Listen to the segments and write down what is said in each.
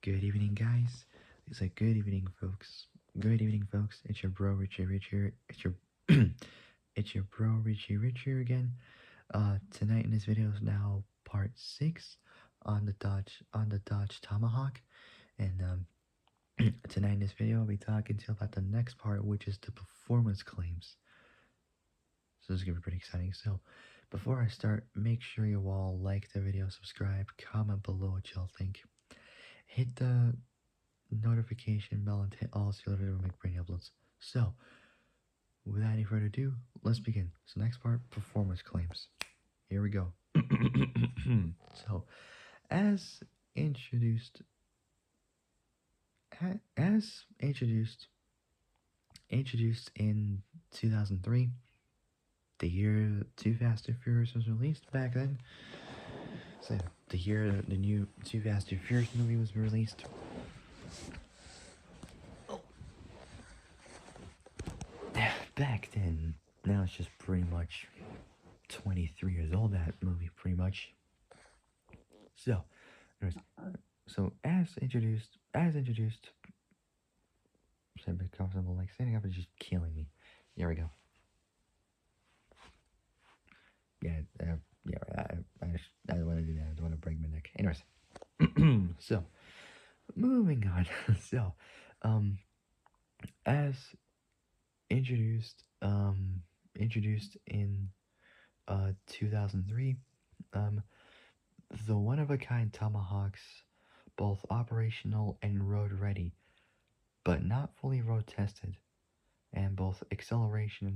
Good evening, guys. It's like good evening, folks. Good evening, folks. It's your bro Richie Rich here. It's your it's your bro Richie Rich here again. Tonight in this video is now part 6 on the Dodge Tomahawk, and tonight in this video I'll be talking to you about the next part, which is the performance claims. So this is gonna be pretty exciting. So before I start, make sure you all like the video, subscribe, comment below what y'all think. Hit the notification bell and hit all so you'll never make brand new uploads. So, without any further ado, let's begin. So next part, performance claims. Here we go. So, as introduced, as introduced in 2003, the year Too Fast and Furious was released back then. So the year the new Too Fast and Furious movie was released. Back then, now it's just pretty much 23 years old, that movie, pretty much. So, anyways, as introduced, I'm a bit comfortable, like, standing up is just killing me. Here we go. Yeah, I don't want to do that, I don't want to break my neck. Anyways, so, moving on. So, as introduced in 2003, the one-of-a-kind Tomahawks, both operational and road ready, but not fully road tested, and both acceleration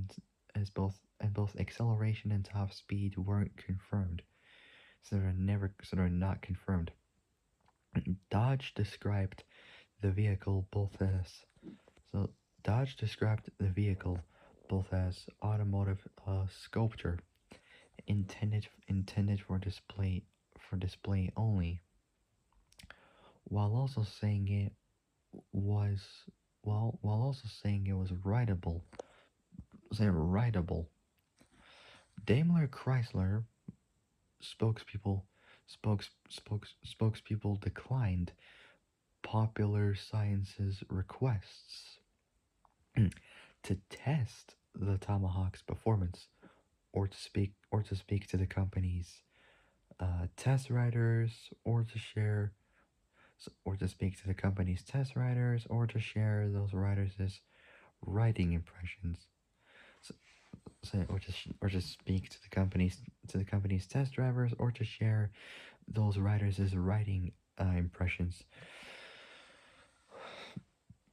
and top speed weren't confirmed, so they're not confirmed. Dodge described the vehicle both as automotive sculpture intended for display only, while also saying it was rideable. Daimler Chrysler spokespeople declined Popular Science's requests to test the Tomahawk's performance, or to speak to the company's test riders, or to share those riders' riding impressions. Or to speak to the company's test drivers, or to share those riders' riding impressions.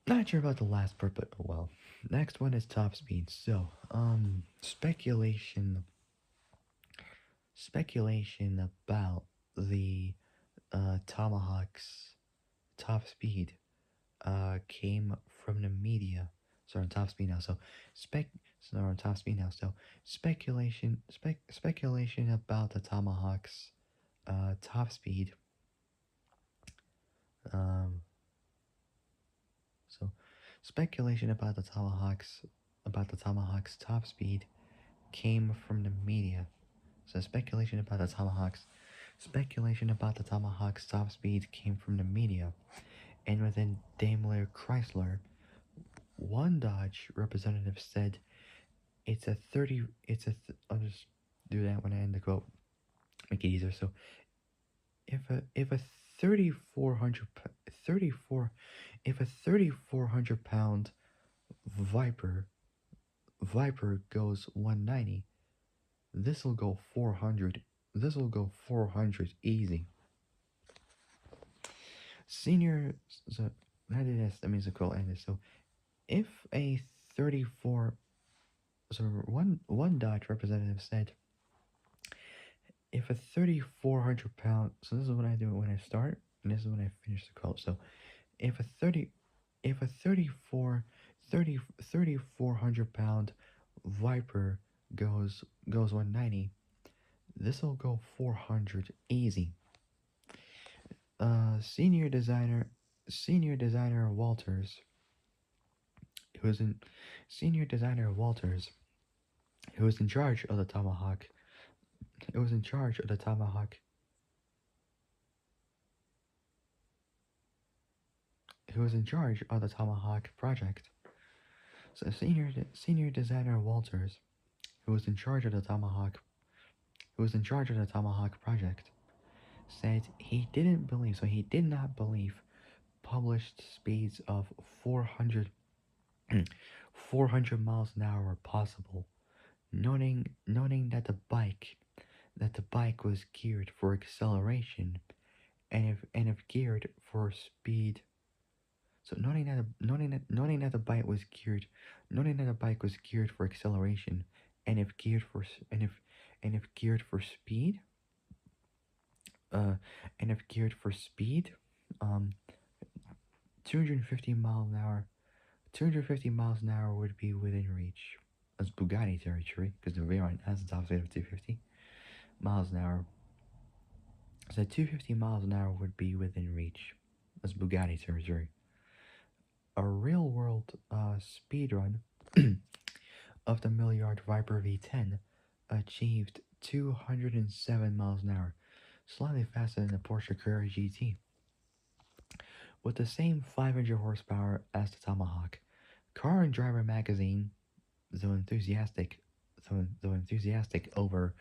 Not sure about the last part, but well. Next one is top speed. So, speculation about the Tomahawk's top speed came from the media. Sorry, on top speed now. So on top speed now. So speculation about the Tomahawk's top speed. So speculation about the Tomahawk's top speed came from the media. So speculation about the Tomahawk's top speed came from the media. And within Daimler Chrysler, one Dodge representative said, I'll just do that when I end the quote, make it easier. So if a 3,400 pound Viper goes 190, this will go 400 easy. Senior, so how did that means the quote ended. So if a 34, so one Dodge representative said, if a 3,400 pound, so this is what I do when I start, and this is when I finish the quote. So if a 3,400 pound Viper goes 190, this will go 400 easy. Senior designer Walters, who was in charge of the Tomahawk, who was in charge of the Tomahawk project. So senior designer Walters, who was in charge of the Tomahawk, project, said he didn't believe. So he did not believe published speeds of 400, 400 miles an hour were possible, noting that the bike was geared for acceleration and if geared for speed. So noting that the bike was geared, noting that the bike was geared for acceleration, and if geared for geared for speed, uh, and if geared for speed, um, 250 mile an hour, 250 miles an hour would be within reach. That's Bugatti territory because the Veyron has a top speed of 250 miles an hour. So 250 miles an hour would be within reach. That's Bugatti territory. A real world speed run of the Milliard Viper V10 achieved 207 miles an hour, slightly faster than the Porsche Carrera GT. With the same 500 horsepower as the Tomahawk, Car and Driver magazine, though enthusiastic over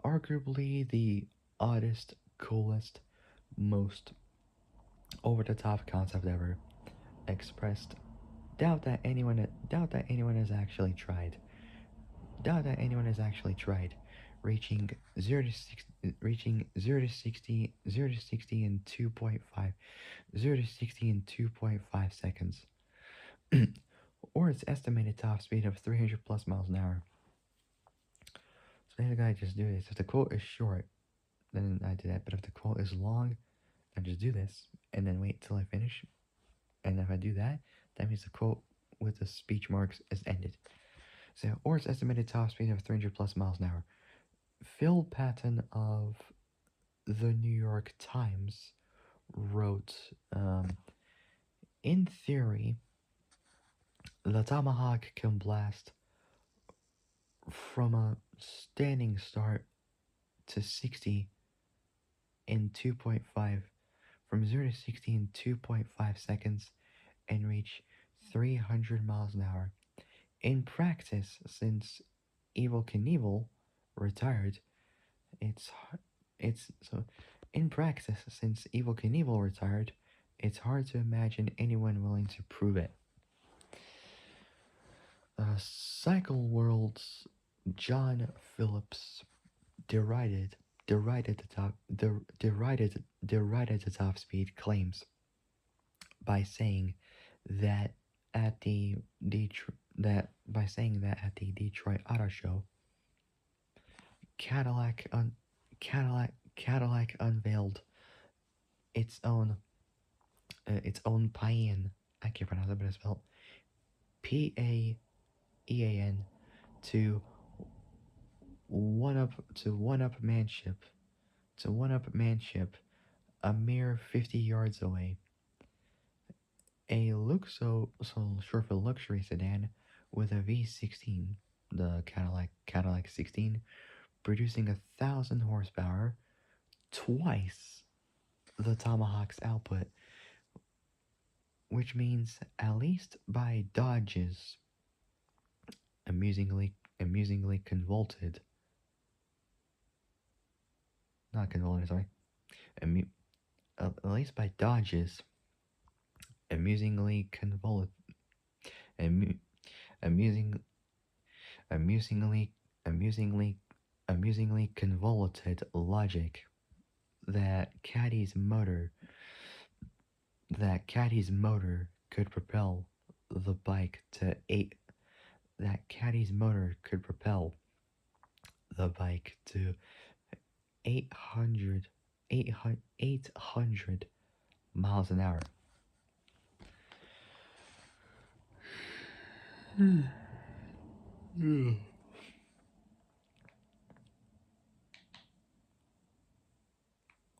arguably the oddest, coolest, most over-the-top concept ever, expressed doubt that anyone has actually tried. Doubt that anyone has actually tried reaching 0 to 60 in 2.5 seconds, or its estimated top speed of 300 plus miles an hour. So the guy just do this. If the quote is short, then I do that. But if the quote is long, I just do this and then wait till I finish. And if I do that, that means the quote with the speech marks is ended. So, or its estimated top speed of 300 plus miles an hour. Phil Patton of the New York Times wrote, in theory, the Tomahawk can blast from a standing start to 60 in 2.5, from 0 to 60 in 2.5 seconds and reach 300 miles an hour. In practice, since Evel Knievel retired, it's so in practice, since Evel Knievel retired, it's hard to imagine anyone willing to prove it. Cycle World's John Phillips derided the top speed claims by saying that at the Detroit Auto Show, Cadillac unveiled its own Payan. I can't pronounce it, but it's spelled Paean to one up manship a mere 50 yards away. A short for luxury sedan with a V16, the Cadillac 16, producing 1,000 horsepower, twice the Tomahawk's output, which means at least by Dodge's amusingly convoluted, not convoluted, sorry, at least by Dodge's amusingly convoluted, amusingly convoluted logic that Caddy's motor could propel the bike to 800 miles an hour.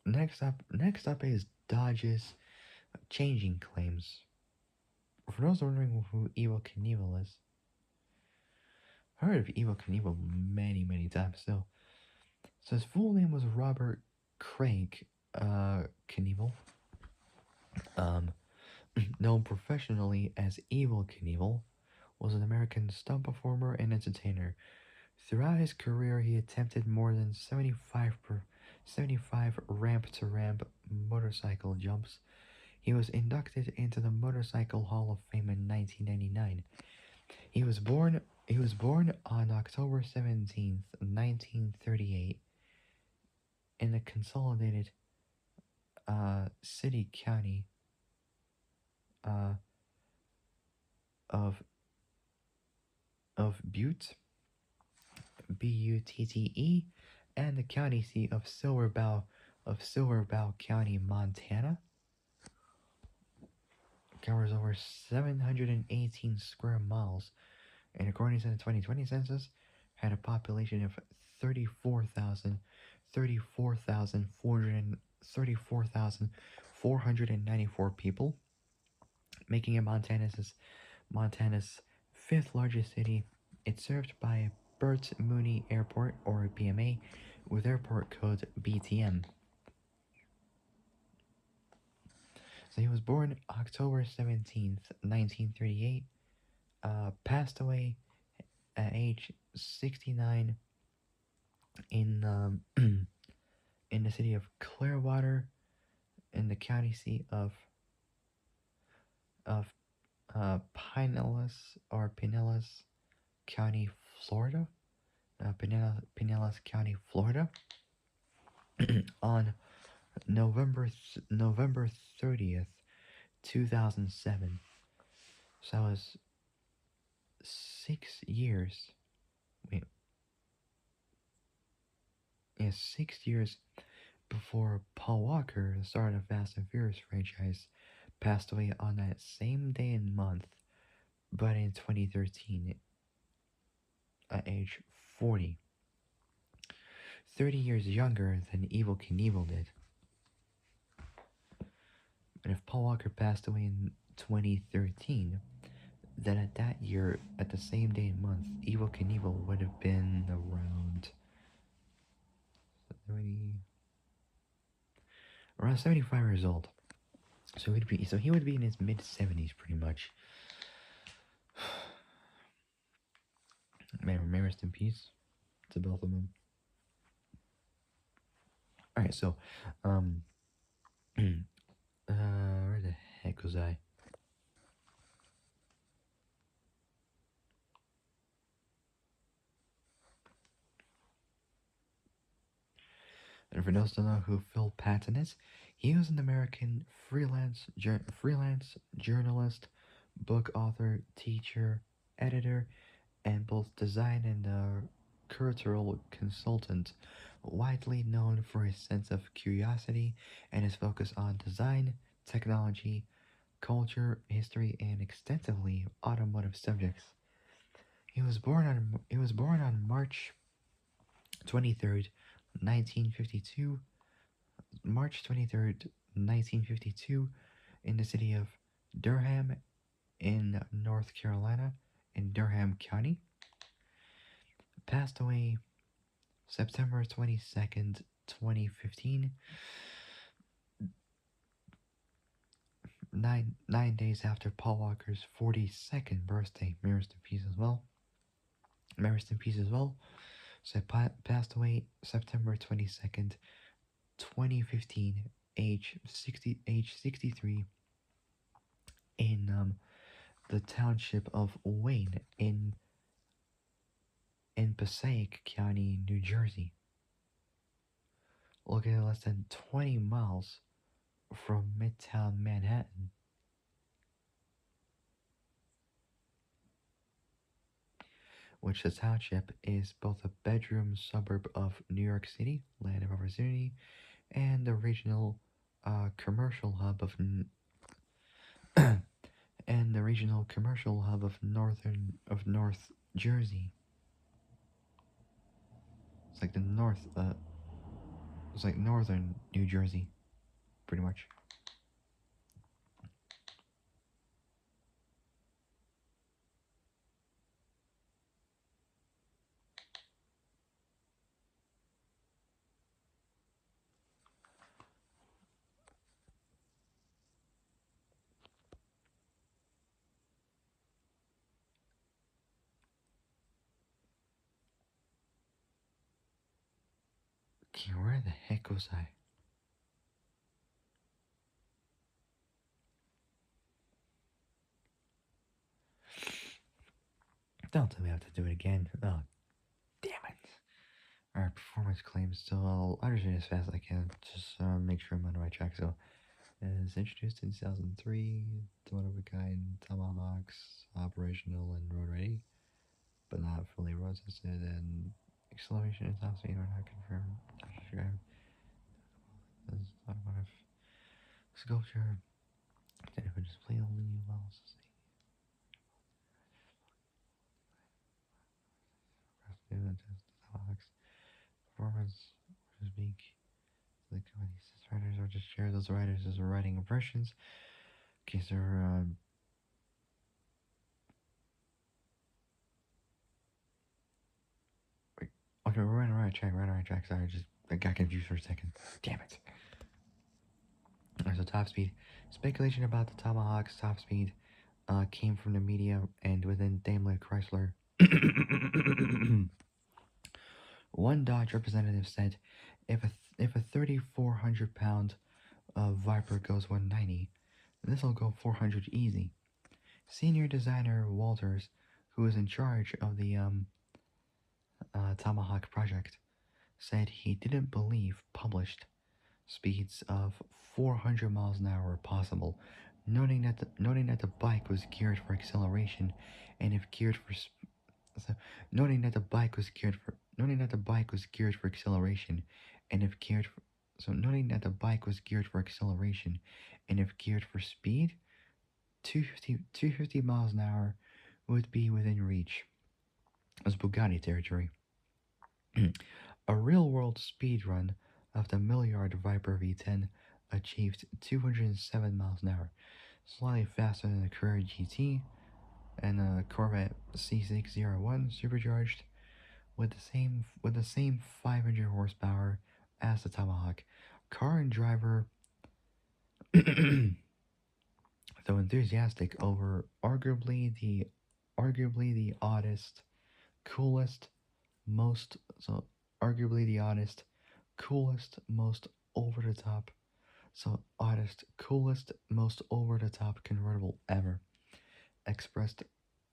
Next up is Dodge's changing claims. For those wondering who Evel Knievel is, I heard of Evel Knievel many times still. So his full name was Robert Craig Knievel. known professionally as Evil Knievel, was an American stunt performer and entertainer. Throughout his career, he attempted more than 75 ramp-to-ramp motorcycle jumps. He was inducted into the Motorcycle Hall of Fame in 1999. He was born on October 17th, 1938 in the consolidated city county uh, of Butte, Butte, and the county seat of Silver Bow County, Montana. Covers over 718 square miles, and according to the 2020 census, had a population of 34,494 people, making it Montana's fifth largest city. It's served by Burt Mooney Airport, or BMA, with airport code BTM. So he was born October 17th, 1938, passed away at age 69 in in the city of Clearwater, in the county seat of of Pinellas County, Florida. Pinellas County, Florida, on November 30th, 2007. So that was 6 years. Wait, yeah, 6 years before Paul Walker, the star of the Fast and Furious franchise, passed away on that same day and month, but in 2013, at age 40. 30 years younger than Evil Knievel did. And if Paul Walker passed away in 2013, then at that year, at the same day and month, Evil Knievel would have been around 75 years old. So he would be in his mid-70s pretty much. Man, may rest in peace to both of them. Alright, so where the heck was I? And for those who don't know who Phil Patton is, he was an American freelance journalist, book author, teacher, editor, and both design and curatorial consultant, widely known for his sense of curiosity and his focus on design, technology, culture, history, and extensively automotive subjects. He was born on March 23rd, 1952. March 23rd, 1952, in the city of Durham, in North Carolina, in Durham County. Passed away September 22nd, 2015. Nine days after Paul Walker's 42nd birthday. May rest in peace as well. May rest in peace as well. So passed away September 22nd, 2015, age 63, in the township of Wayne, in Passaic County, New Jersey, located less than 20 miles from Midtown Manhattan. Which the township is both a bedroom suburb of New York City, land of opportunity, and the regional commercial hub of North Jersey. It's like it's like northern New Jersey, pretty much. Okay, where the heck was I? Don't tell me I have to do it again. Oh, damn it. Alright, performance claims. So I'll just read as fast as I can. Just make sure I'm on the right track. So, it was introduced in 2003. The one of a kind Tomahawks, operational and road ready, but not fully road tested. And acceleration and top speed are not confirmed. This automotive sculpture. Identify display only while Tomahawks performance versus beak. The company's riders or just share those riders as riding impressions. Okay, so wait, okay, we're on the right track. We're on the right track. Sorry, I got confused for a second. Damn it. Alright, so top speed. Speculation about the Tomahawk's top speed came from the media and within Daimler Chrysler. One Dodge representative said, if a 3,400-pound Viper goes 190, this'll go 400 easy. Senior designer Walters, who is in charge of the Tomahawk project, said he didn't believe published speeds of 400 miles an hour were possible, noting that the bike was geared for acceleration, and if geared for so, noting that the bike was geared for acceleration, and if geared for noting that the bike was geared for acceleration, and if geared for speed, 250 miles an hour would be within reach. As Bugatti territory. A real-world speed run of the Milliard Viper V10 achieved 207 miles an hour, slightly faster than the Carrera GT and a Corvette C601 supercharged with the same 500 horsepower as the Tomahawk. Car and driver, though enthusiastic over arguably the oddest, coolest, most so arguably the oddest, coolest, most over the top, so oddest, coolest, most over the top convertible ever. Expressed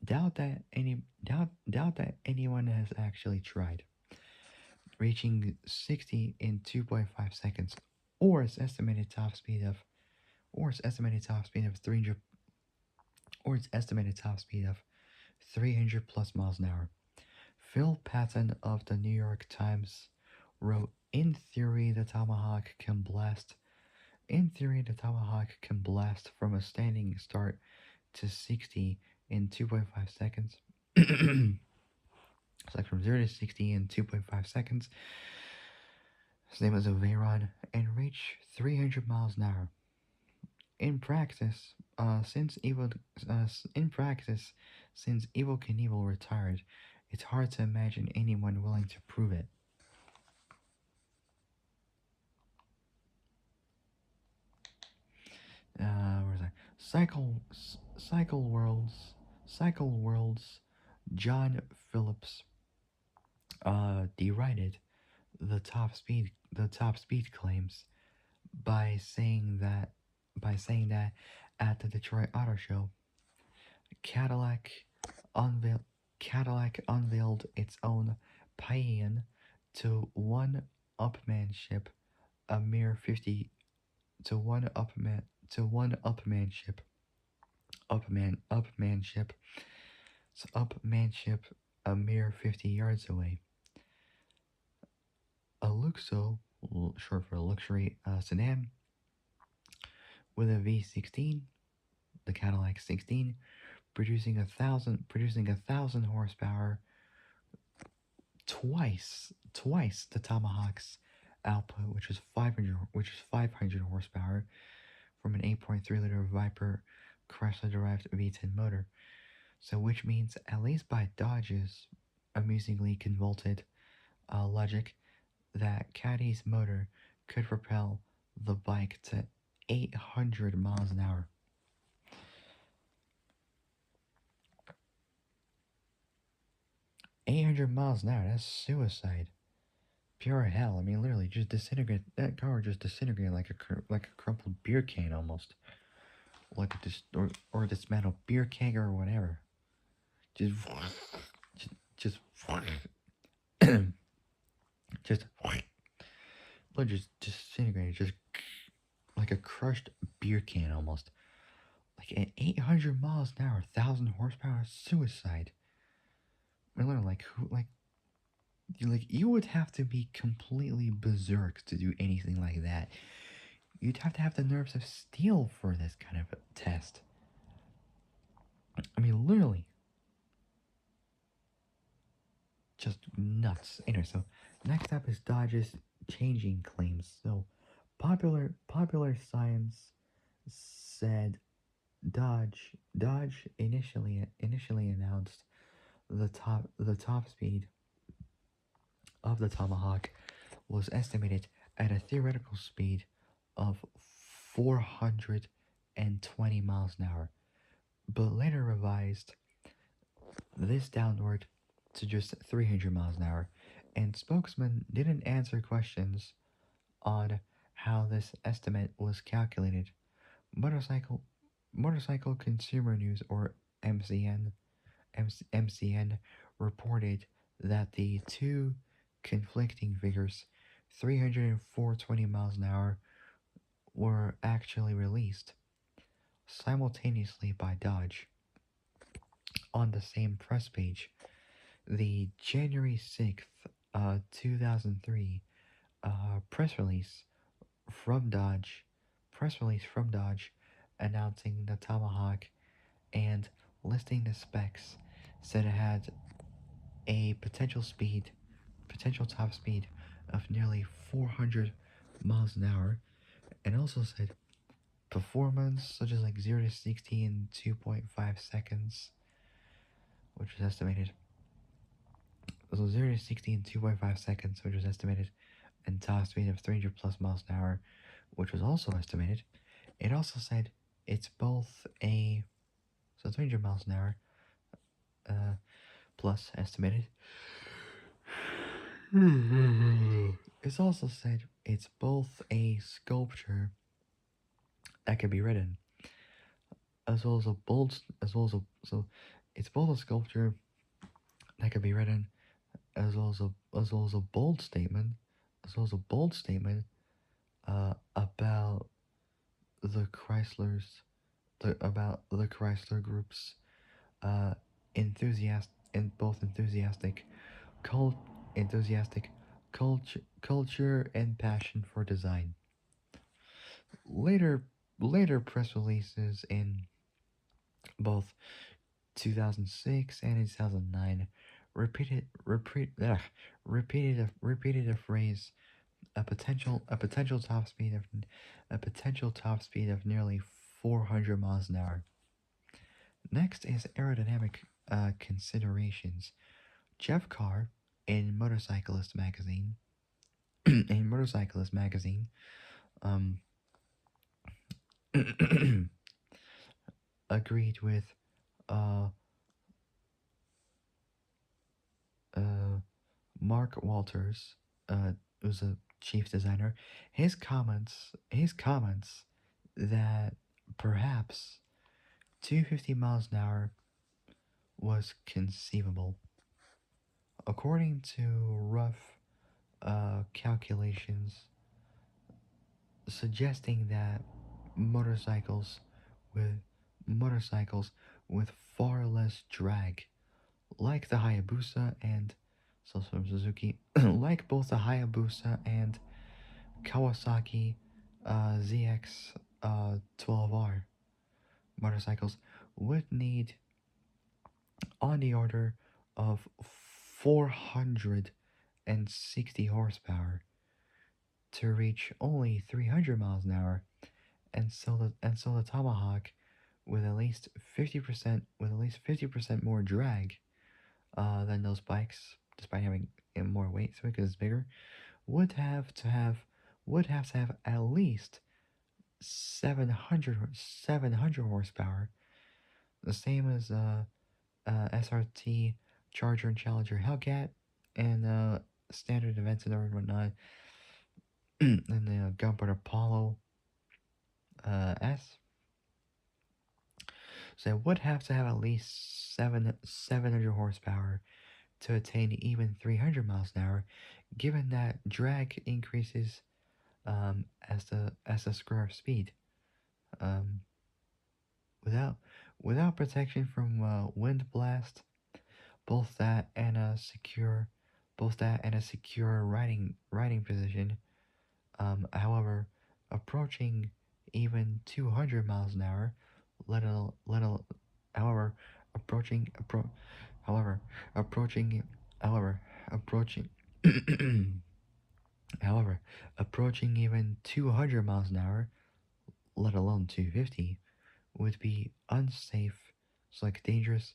doubt that anyone has actually tried, reaching 60 in 2.5 seconds, or its estimated top speed of 300 or its estimated top speed of 300 plus miles an hour. Phil Patton of the New York Times wrote, In theory, the Tomahawk can blast from a standing start to 60 in 2.5 seconds. It's like from 0 to 60 in 2.5 seconds. His name is Veyron, and reach 300 miles an hour. In practice, since Evil Knievel retired, it's hard to imagine anyone willing to prove it. Where's that? Cycle World's John Phillips derided the top speed claims by saying that at the Detroit Auto Show, Cadillac unveiled its own paean to one upmanship, a mere 50 to one upmanship, a mere 50 yards away. A Luxo, short for luxury sedan, with a V16, the Cadillac 16, producing a thousand horsepower, twice the Tomahawk's output, which is 500 horsepower, from an 8.3 liter Viper Chrysler derived V10 motor. So, which means, at least by Dodge's amusingly convoluted logic, that Caddy's motor could propel the bike to 800 miles an hour. 800 miles an hour, that's suicide. pure hell. I mean, literally, just disintegrate. That car just disintegrated like like a crumpled beer can almost, like a or a dismantled beer keg or whatever. Just just just just disintegrated, just like a crushed beer can almost. Like at 800 miles an hour, 1,000 horsepower, suicide. I mean, literally, like who, like you would have to be completely berserk to do anything like that. You'd have to have the nerves of steel for this kind of a test. I mean, literally, just nuts. Anyway, so next up is Dodge's changing claims. So, popular science said Dodge initially announced the top speed of the Tomahawk was estimated at a theoretical speed of 420 miles an hour, but later revised this downward to just 300 miles an hour, and spokesman didn't answer questions on how this estimate was calculated. Motorcycle Motorcycle Consumer News, or MCN reported that the two conflicting figures, 300 and 420 miles an hour, were actually released simultaneously by Dodge on the same press page. The January 6th, 2003 press release from Dodge, announcing the Tomahawk and listing the specs, said it had a potential top speed of nearly 400 miles an hour, and also said performance such as like 0 to 60 in 2.5 seconds, which was estimated. So 0 to 60 in 2.5 seconds, which was estimated, and top speed of 300 plus miles an hour, which was also estimated. It also said it's both a 300 miles an hour plus estimated. It's also said it's both a sculpture that can be ridden, as well as a bold, as well as a so it's both a sculpture that can be ridden, as well as a bold statement, about the Chrysler Group's uh enthusiastic cult enthusiastic culture and passion for design. Later press releases in both 2006 and in 2009 repeated a phrase, a potential top speed of nearly 400 miles an hour. Next is aerodynamic considerations. Jeff Carr in Motorcyclist magazine um agreed with uh uh Mark Walters, who's a chief designer, his comments that perhaps 250 miles an hour was conceivable. According to rough calculations, suggesting that motorcycles with motorcycles with far less drag, like the Hayabusa and so from Suzuki, like both the Hayabusa and Kawasaki ZX 12R motorcycles, would need on the order of 460 horsepower to reach only 300 miles an hour, and so the Tomahawk with at least 50% more drag than those bikes, despite having more weight, so because it's bigger, would have to have at least 700 horsepower, the same as SRT Charger and Challenger Hellcat, and standard events and whatnot. And the gunboat Apollo S. So it would have to have at least 700 horsepower to attain even 300 miles an hour, given that drag increases as the square of speed. Um, without without protection from wind blast, both that and a secure riding position. However, approaching even 200 miles an hour, let al let al however approaching appro however approaching however approaching however approaching even 200 miles an hour, let alone 250, would be unsafe, so like dangerous,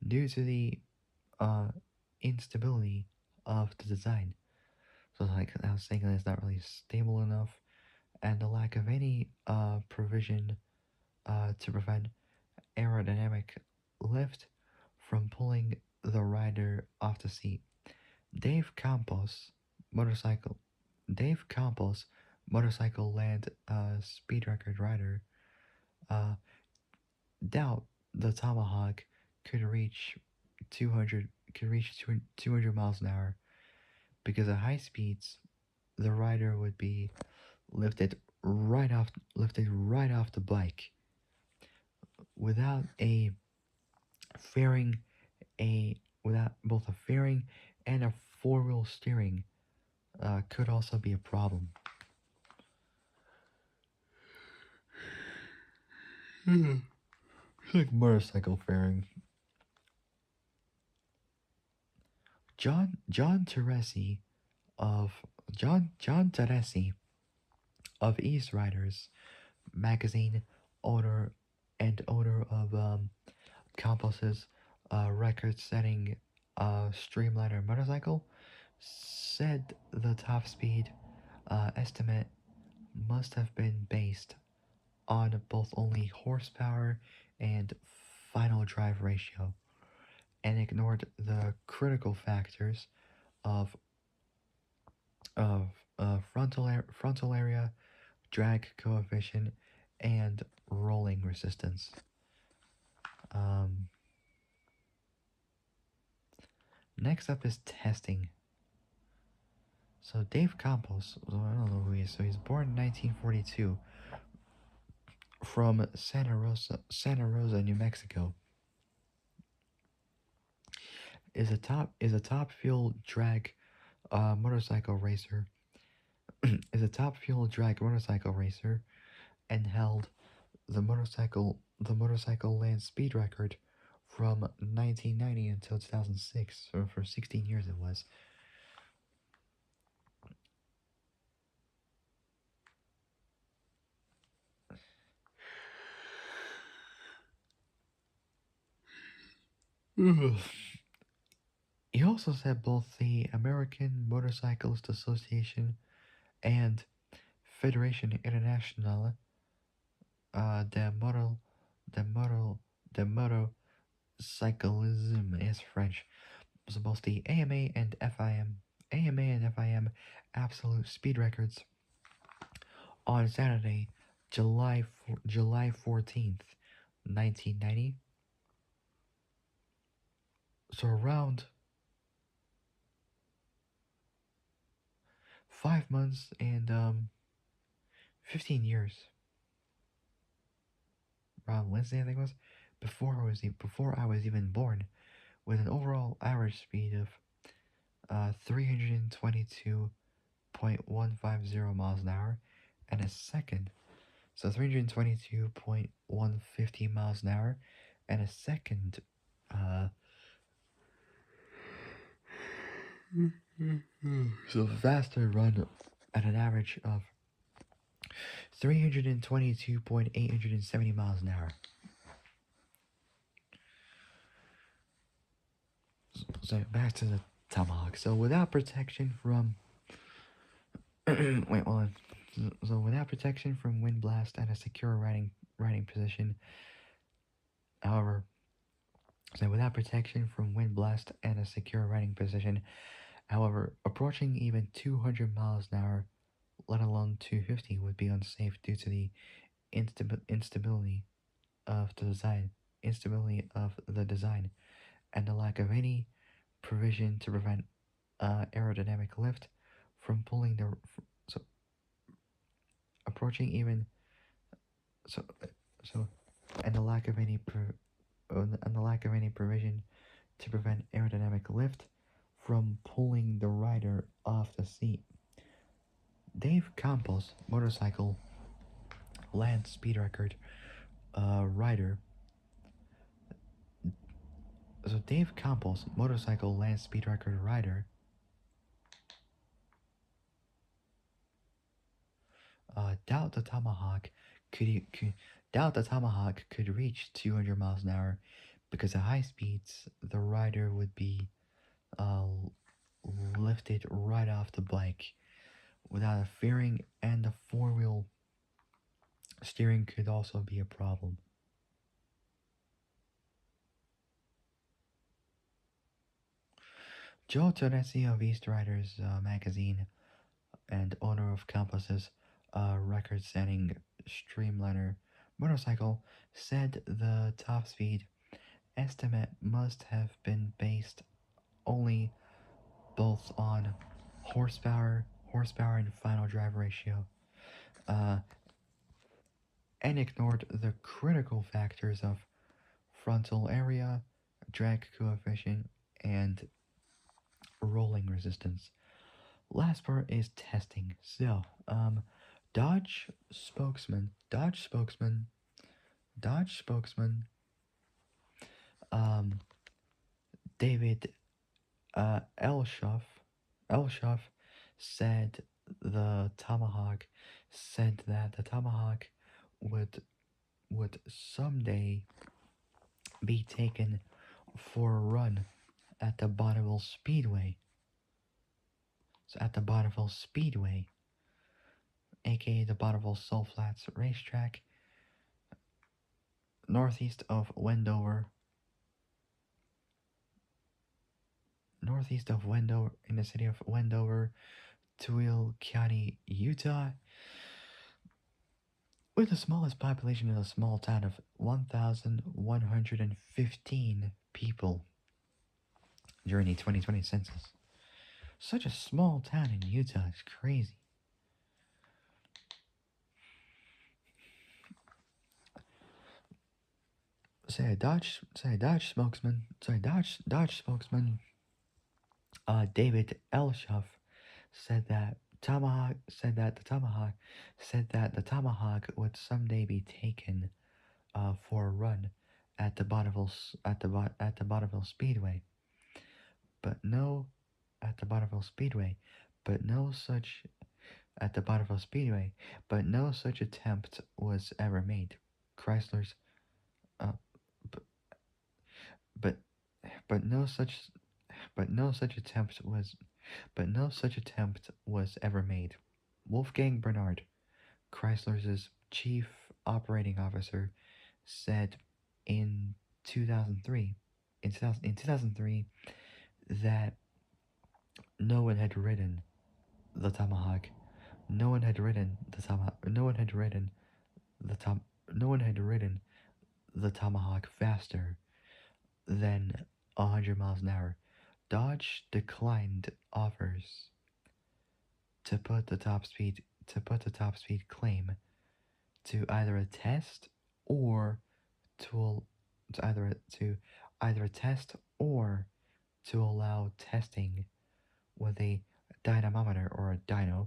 due to the uh instability of the design. So like I was saying, it's not really stable enough, and the lack of any provision to prevent aerodynamic lift from pulling the rider off the seat. Dave Campos, motorcycle. Dave Campos, motorcycle land speed record rider, uh, doubt the Tomahawk could reach 200 200 miles an hour, because at high speeds the rider would be lifted right off the bike without a fairing a without both a fairing and a four-wheel steering could also be a problem. Like motorcycle fairing. John Teresi John Teresi of East Riders magazine, owner of Campos's record-setting Streamliner motorcycle, said the top speed estimate must have been based on both only horsepower and final drive ratio, and ignored the critical factors of of frontal area, drag coefficient, and rolling resistance. Um, Next up is testing. So Dave Campos, I don't know who he is. So he's born in 1942 from Santa Rosa, New Mexico. Is a top fuel drag motorcycle racer. Is a top fuel drag motorcycle racer, and held the motorcycle land speed record from 1990 until 2006. So for 16 years it was. He also said both the American Motorcyclist Association and Fédération Internationale de Moto de Moto de Motocyclisme is French. So both the AMA and FIM absolute speed records on Saturday, July 14th, 1990. So around 5 months and 15 years. Around Wednesday, I think it was, before I was even born, with an overall average speed of 322.150 miles an hour, and a second, so 322.150 miles an hour, and a second, so faster run at an average of 322.870 miles an hour. So back to the Tomahawk. So without protection from wait, hold on. So without protection from wind blast and a secure riding position, however, so without protection from wind blast and a secure riding position, However, approaching even 200 miles an hour, let alone 250, would be unsafe due to the instability of the design, and the lack of any provision to prevent aerodynamic lift from pulling the so approaching even so so and the lack of any and the lack of any provision to prevent aerodynamic lift from pulling the rider off the seat. Dave Campos' motorcycle land speed record rider. So Dave Campos' motorcycle land speed record rider doubt the Tomahawk could doubt the Tomahawk could reach 200 miles an hour because at high speeds the rider would be uh, lifted right off the bike without a fairing, and the four-wheel steering could also be a problem. Joe Tedeschi of East Riders magazine and owner of Campus's record-setting Streamliner motorcycle said the top speed estimate must have been based only both on horsepower and final drive ratio, uh, and ignored the critical factors of frontal area, drag coefficient, and rolling resistance. Last part is testing. So, Dodge spokesman, Dodge spokesman, um, David Elshoff said that the Tomahawk would someday be taken for a run at the Bonneville Speedway. So at the Bonneville Speedway, aka the Bonneville Soul Flats Racetrack, northeast of Wendover, in the city of Wendover, Tuil County, Utah, with the smallest population in a small town of 1,115 people during the 2020 census. Such a small town in Utah is crazy. Dodge spokesman, David Elshoff said that the Tomahawk would someday be taken for a run at the Bonneville Speedway, but no at the Bonneville Speedway, but no such at the Bonneville Speedway, but no such attempt was ever made. Chrysler's, uh, but but but no such attempt was ever made. Wolfgang Bernard, Chrysler's chief operating officer, said in 2003 in 2003 that no one had ridden the Tomahawk. No one had ridden the Tomahawk. No one had ridden the Tom. No one had ridden the Tomahawk faster than 100 miles an hour. Dodge declined offers to put the top speed claim to either a test or to either a test or to allow testing with a dynamometer or a dyno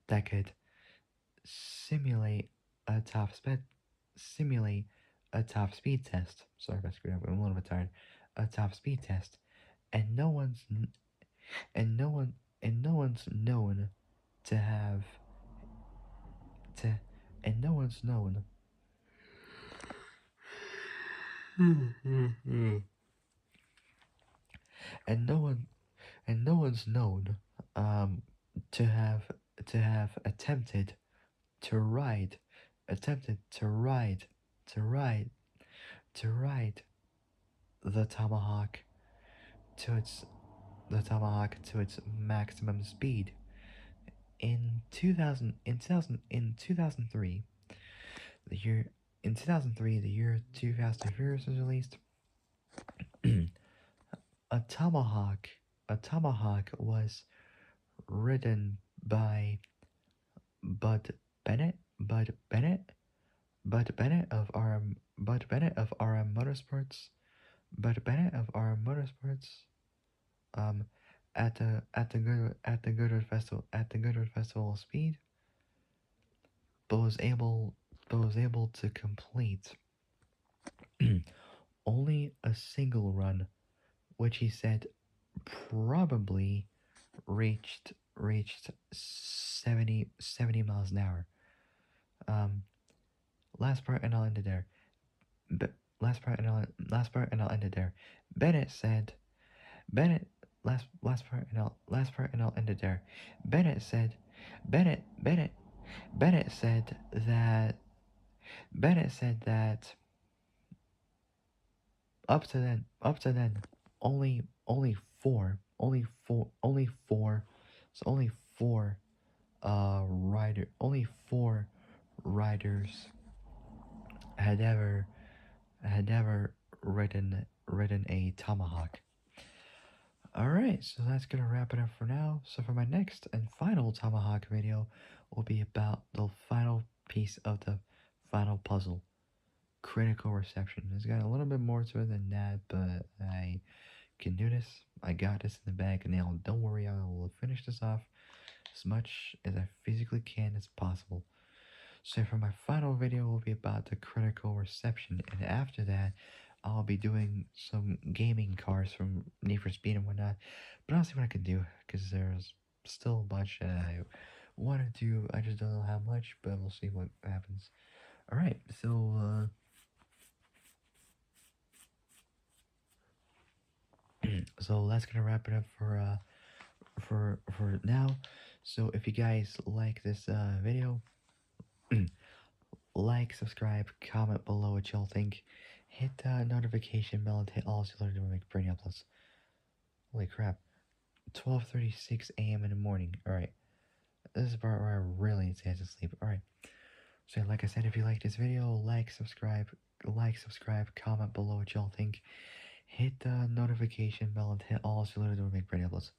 that could simulate a top speed test. Sorry if I screwed up. I'm a little bit tired. A top speed test, and no one's known to have to and no one's known and no one's known um to have attempted to ride attempted to ride to ride the Tomahawk to its the Tomahawk to its maximum speed. In 2003, the year in 2003, the year 2003 was released. a tomahawk a tomahawk was ridden by Bud Bennett Bud Bennett Bud Bennett of RM Bud Bennett of RM Motorsports Bud Bennett of RM Motorsports um at the Goodwood Festival of Speed, but was able to complete only a single run, which he said probably reached 70 miles an hour. Um, last part and I'll end it there. But last part and I'll end it there. Bennett said Bennett last part and I'll end it there. Bennett said Bennett Bennett Bennett said that Bennett said that up to then only four so only four riders had ever ridden a Tomahawk. Alright, so that's gonna wrap it up for now. So for my next and final Tomahawk video will be about the final piece of the final puzzle. Critical reception. It's got a little bit more to it than that, but I can do this. I got this in the bag now. Don't worry, I will finish this off as much as I physically can as possible. So for my final video will be about the critical reception, and after that I'll be doing some gaming cars from Need for Speed and whatnot, but I'll see what I can do, because there's still a bunch that I want to do. I just don't know how much, but we'll see what happens. Alright, so so that's gonna wrap it up for now. So if you guys like this video, like, subscribe, comment below what y'all think, hit the notification bell, and hit all so you learn to make brain uploads. Holy crap, 12:36 a.m. in the morning. Alright, this is the part where I really need to get to sleep. Alright, so like I said, if you like this video, like, subscribe, comment below what y'all think, hit the notification bell, and hit all so you learn to make brain uploads.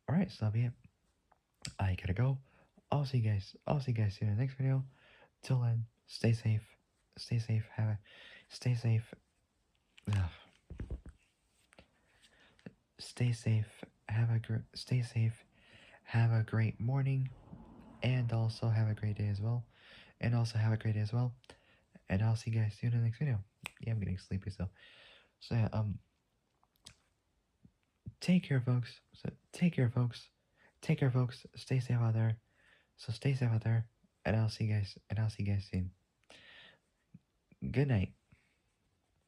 Alright, so that'll be it. I gotta go. I'll see you guys soon in the next video. Till then, stay safe. Stay safe. Stay safe. Ugh. Stay safe. Stay safe. Have a great morning, and also have a great day as well. And I'll see you guys soon in the next video. Yeah, I'm getting sleepy, so yeah. Take care, folks. Take care, folks. Stay safe out there. So stay safe out there, and I'll see you guys soon. Good night.